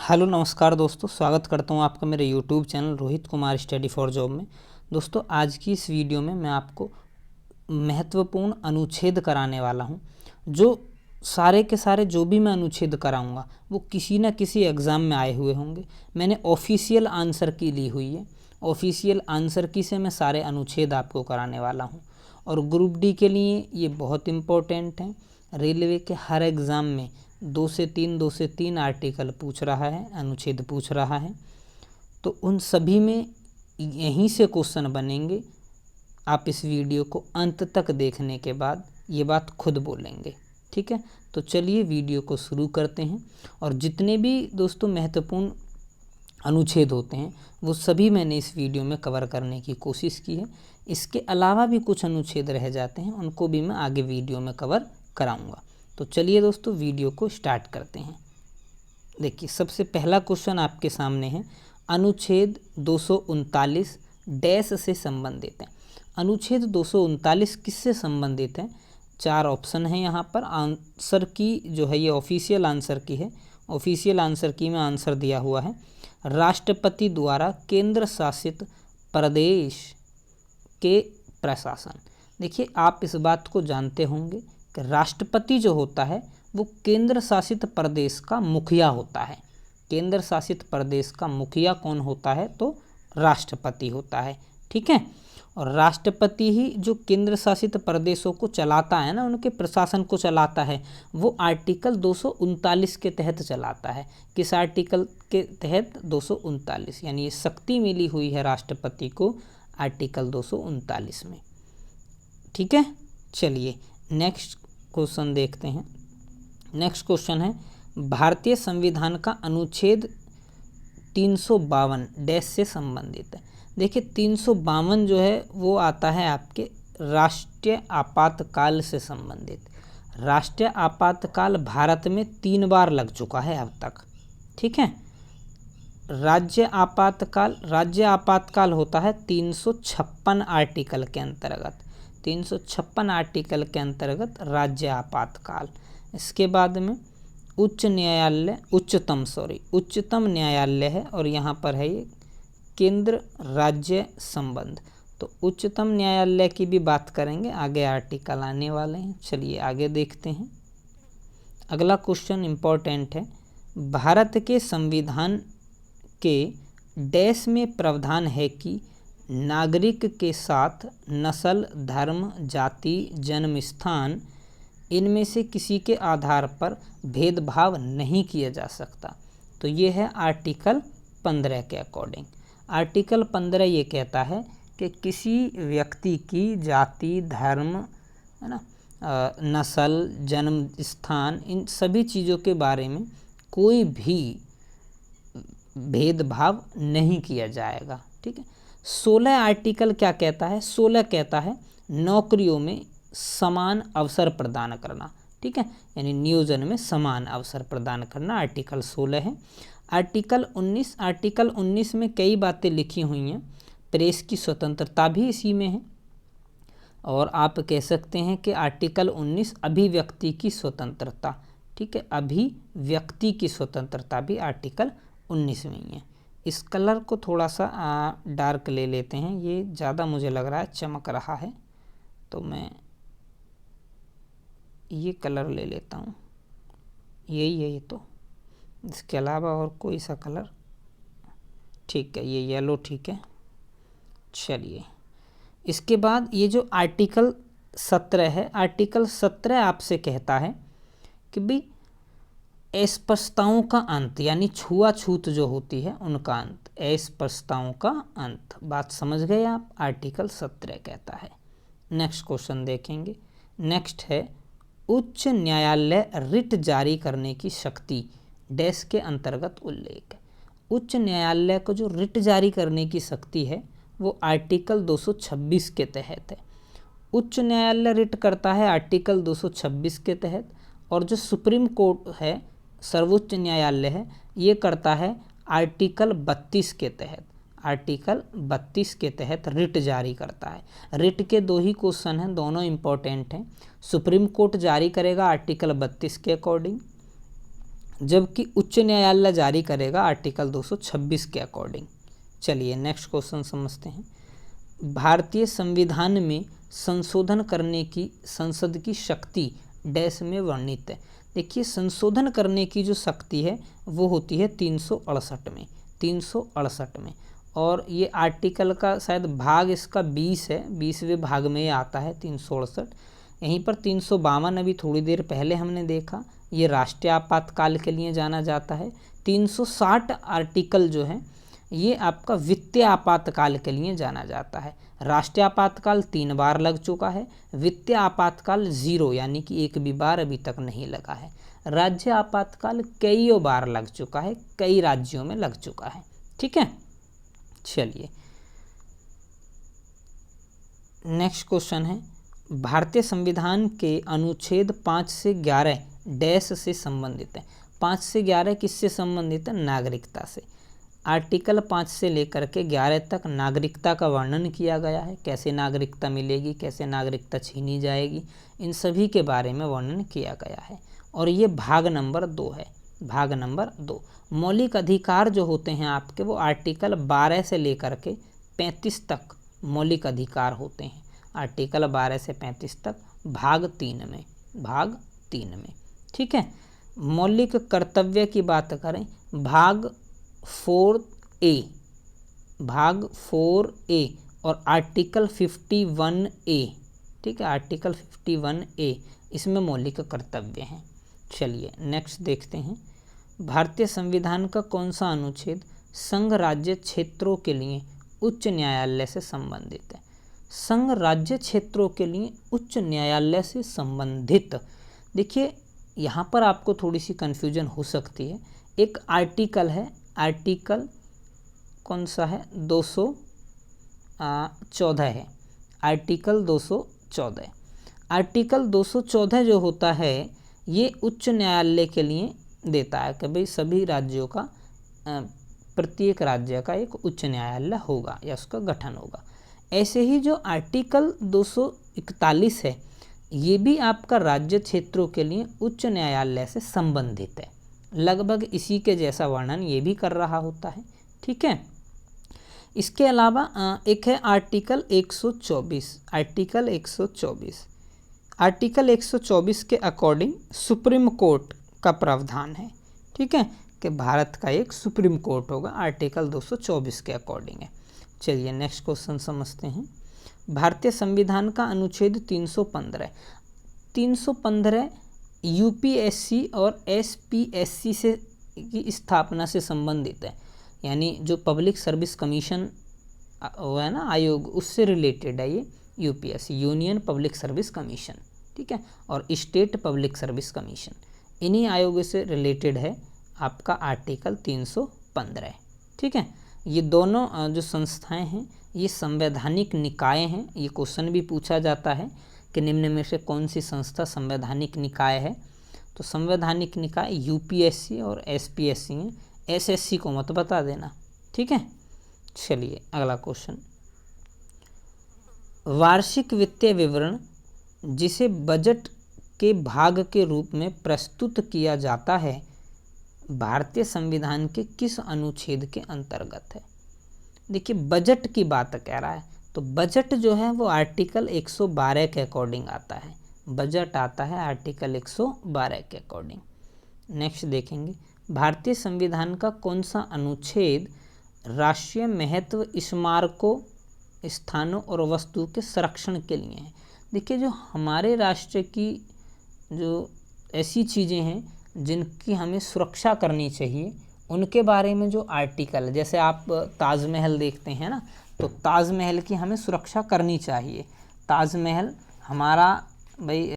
Hello नमस्कार दोस्तों, स्वागत करता हूं आपका मेरे YouTube channel Rohit Kumar study for job में। दोस्तों, आज की इस वीडियो में मैं आपको महत्वपूर्ण अनुच्छेद कराने वाला हूं। जो सारे के सारे जो भी मैं अनुच्छेद कराऊंगा वो किसी न किसी एग्ज़ाम में आए हुए होंगे। मैंने ऑफिशियल आंसर की ली हुई है। ऑफिशियल आंसर की से मैं सारे अनुच्छेद आपको कराने वाला हूँ। और ग्रुप डी के लिए ये बहुत इम्पोर्टेंट है। रेलवे के हर एग्ज़ाम में 2 से 3 आर्टिकल पूछ रहा है, अनुच्छेद पूछ रहा है। तो उन सभी में यहीं से क्वेश्चन बनेंगे। आप इस वीडियो को अंत तक देखने के बाद ये बात खुद बोलेंगे, ठीक है। तो चलिए वीडियो को शुरू करते हैं। और जितने भी दोस्तों महत्वपूर्ण अनुच्छेद होते हैं वो सभी मैंने इस वीडियो में कवर करने की कोशिश की है। इसके अलावा भी कुछ अनुच्छेद रह जाते हैं, उनको भी मैं आगे वीडियो में कवर कराऊंगा। तो चलिए दोस्तों वीडियो को स्टार्ट करते हैं। देखिए, सबसे पहला क्वेश्चन आपके सामने है, अनुच्छेद 239 डैश से संबंधित है। अनुच्छेद 239 किससे संबंधित है? 4 ऑप्शन है यहाँ पर। आंसर की जो है ये ऑफिशियल आंसर की है। ऑफिशियल आंसर की में आंसर दिया हुआ है, राष्ट्रपति द्वारा केंद्र शासित प्रदेश के प्रशासन। देखिए, आप इस बात को जानते होंगे कि राष्ट्रपति जो होता है वो केंद्र शासित प्रदेश का मुखिया होता है। केंद्र शासित प्रदेश का मुखिया कौन होता है? तो राष्ट्रपति होता है, ठीक है। और राष्ट्रपति ही जो केंद्र शासित प्रदेशों को चलाता है ना, उनके प्रशासन को चलाता है, वो आर्टिकल 239 के तहत चलाता है। किस आर्टिकल के तहत? 239, यानी ये शक्ति मिली हुई है राष्ट्रपति को आर्टिकल 239 में, ठीक है। चलिए नेक्स्ट क्वेश्चन देखते हैं। नेक्स्ट क्वेश्चन है, भारतीय संविधान का अनुच्छेद 352 डैश से संबंधित है। देखिए, 352 जो है वो आता है आपके राष्ट्रीय आपातकाल से संबंधित। राष्ट्रीय आपातकाल भारत में 3 बार लग चुका है अब तक, ठीक है। राज्य आपातकाल होता है 356 आर्टिकल के अंतर्गत। 356 आर्टिकल के अंतर्गत राज्य आपातकाल। इसके बाद में उच्चतम न्यायालय है, और यहाँ पर है ये केंद्र राज्य संबंध। तो उच्चतम न्यायालय की भी बात करेंगे, आगे आर्टिकल आने वाले हैं। चलिए आगे देखते हैं। अगला क्वेश्चन इम्पोर्टेंट है, भारत के संविधान के डैश में प्रावधान है कि नागरिक के साथ नस्ल, धर्म, जाति, जन्म स्थान इनमें से किसी के आधार पर भेदभाव नहीं किया जा सकता। तो ये है आर्टिकल 15 के अकॉर्डिंग। आर्टिकल 15 ये कहता है कि किसी व्यक्ति की जाति, धर्म, है ना, नस्ल, जन्म स्थान, इन सभी चीज़ों के बारे में कोई भी भेदभाव नहीं किया जाएगा, ठीक है। 16 आर्टिकल क्या कहता है? 16 कहता है नौकरियों में समान अवसर प्रदान करना, ठीक है, यानी नियोजन में समान अवसर प्रदान करना, आर्टिकल 16 है। आर्टिकल 19 में कई बातें लिखी हुई हैं। प्रेस की स्वतंत्रता भी इसी में है, और आप कह सकते हैं कि आर्टिकल 19 अभिव्यक्ति की स्वतंत्रता, ठीक है, अभिव्यक्ति की स्वतंत्रता भी आर्टिकल 19 में ही है। इस कलर को थोड़ा सा डार्क ले लेते हैं, ये ज़्यादा मुझे लग रहा है चमक रहा है, तो मैं ये कलर ले लेता हूँ। यही है ये तो, इसके अलावा और कोई सा कलर, ठीक है, ये येलो ठीक है। चलिए, इसके बाद ये जो आर्टिकल 17 है, आर्टिकल 17 आपसे कहता है कि भाई अस्पृश्यताओं का अंत, यानी छुआछूत जो होती है उनका अंत, अस्पृश्यताओं का अंत। बात समझ गए आप? आर्टिकल 17 कहता है। नेक्स्ट क्वेश्चन देखेंगे। नेक्स्ट है, उच्च न्यायालय रिट जारी करने की शक्ति डैश के अंतर्गत उल्लेख है। उच्च न्यायालय को जो रिट जारी करने की शक्ति है वो आर्टिकल 226 के तहत है। उच्च न्यायालय रिट करता है आर्टिकल 226 के तहत, और जो सुप्रीम कोर्ट है, सर्वोच्च न्यायालय है, ये करता है आर्टिकल 32 के तहत। आर्टिकल 32 के तहत रिट जारी करता है। रिट के 2 ही क्वेश्चन हैं, दोनों इम्पोर्टेंट हैं। सुप्रीम कोर्ट जारी करेगा आर्टिकल 32 के अकॉर्डिंग, जबकि उच्च न्यायालय जारी करेगा आर्टिकल 226 के अकॉर्डिंग। चलिए नेक्स्ट क्वेश्चन समझते हैं। भारतीय संविधान में संशोधन करने की संसद की शक्ति डैश में वर्णित है। देखिए संशोधन करने की जो शक्ति है वो होती है 368 में, 368 में। और ये आर्टिकल का शायद भाग इसका 20 है, 20वें भाग में ये आता है 368। यहीं पर 352 अभी थोड़ी देर पहले हमने देखा, ये राष्ट्रीय आपातकाल के लिए जाना जाता है। 360 आर्टिकल जो है ये आपका वित्तीय आपातकाल के लिए जाना जाता है। राष्ट्रीय आपातकाल 3 बार लग चुका है, वित्तीय आपातकाल 0 यानी कि एक भी बार अभी तक नहीं लगा है। राज्य आपातकाल कई बार लग चुका है, कई राज्यों में लग चुका है। ठीक है, चलिए नेक्स्ट क्वेश्चन है। भारतीय संविधान के अनुच्छेद 5 से 11 डैश से संबंधित है। 5 से 11 किससे संबंधित है? नागरिकता से। आर्टिकल 5 से लेकर के 11 तक नागरिकता का वर्णन किया गया है, कैसे नागरिकता मिलेगी, कैसे नागरिकता छीनी जाएगी, इन सभी के बारे में वर्णन किया गया है। और ये भाग नंबर 2 है, भाग नंबर 2। मौलिक अधिकार जो होते हैं आपके वो आर्टिकल 12 से लेकर के 35 तक मौलिक अधिकार होते हैं। आर्टिकल 12 से 35 तक भाग 3 में, भाग 3 में। ठीक है, मौलिक कर्तव्य की बात करें भाग 4A, भाग 4A और आर्टिकल 51A। ठीक है, आर्टिकल 51A इसमें मौलिक कर्तव्य हैं। चलिए नेक्स्ट देखते हैं। भारतीय संविधान का कौन सा अनुच्छेद संघ राज्य क्षेत्रों के लिए उच्च न्यायालय से संबंधित है? संघ राज्य क्षेत्रों के लिए उच्च न्यायालय से संबंधित, देखिए यहाँ पर आपको थोड़ी सी कन्फ्यूजन हो सकती है। एक आर्टिकल है, आर्टिकल कौन सा है? 214 है, आर्टिकल 214। आर्टिकल 214 जो होता है ये उच्च न्यायालय के लिए देता है कि भाई सभी राज्यों का, प्रत्येक राज्य का एक उच्च न्यायालय होगा या उसका गठन होगा। ऐसे ही जो आर्टिकल 241 है ये भी आपका राज्य क्षेत्रों के लिए उच्च न्यायालय से संबंधित है, लगभग इसी के जैसा वर्णन ये भी कर रहा होता है। ठीक है, इसके अलावा एक है आर्टिकल 124, आर्टिकल 124। आर्टिकल 124 के अकॉर्डिंग सुप्रीम कोर्ट का प्रावधान है। ठीक है, कि भारत का एक सुप्रीम कोर्ट होगा, आर्टिकल 224 के अकॉर्डिंग है। चलिए नेक्स्ट क्वेश्चन समझते हैं। भारतीय संविधान का अनुच्छेद 315, 315 यूपीएससी और एसपीएससी से की स्थापना से संबंधित है, यानी जो पब्लिक सर्विस कमीशन वो है ना आयोग, उससे रिलेटेड है ये UPSC, union public service commission. ठीक है, और स्टेट पब्लिक सर्विस कमीशन, इन्हीं आयोगों से रिलेटेड है आपका आर्टिकल 315। ठीक है, ये दोनों जो संस्थाएं हैं ये संवैधानिक निकाय हैं। ये क्वेश्चन भी पूछा जाता है कि निम्न में से कौन सी संस्था संवैधानिक निकाय है? तो संवैधानिक निकाय यूपीएससी और एसपीएससी हैं, एसएससी को मत बता देना। ठीक है, चलिए अगला क्वेश्चन। वार्षिक वित्तीय विवरण जिसे बजट के भाग के रूप में प्रस्तुत किया जाता है भारतीय संविधान के किस अनुच्छेद के अंतर्गत है? देखिए बजट की बात कह रहा है, तो बजट जो है वो आर्टिकल 112 के अकॉर्डिंग आता है, बजट आता है आर्टिकल 112 के अकॉर्डिंग। नेक्स्ट देखेंगे, भारतीय संविधान का कौन सा अनुच्छेद राष्ट्रीय महत्व स्मारकों, स्थानों और वस्तुओं के संरक्षण के लिए है? देखिए जो हमारे राष्ट्र की जो ऐसी चीज़ें हैं जिनकी हमें सुरक्षा करनी चाहिए उनके बारे में जो आर्टिकल, जैसे आप ताजमहल देखते हैं ना, तो ताजमहल की हमें सुरक्षा करनी चाहिए। ताजमहल हमारा भाई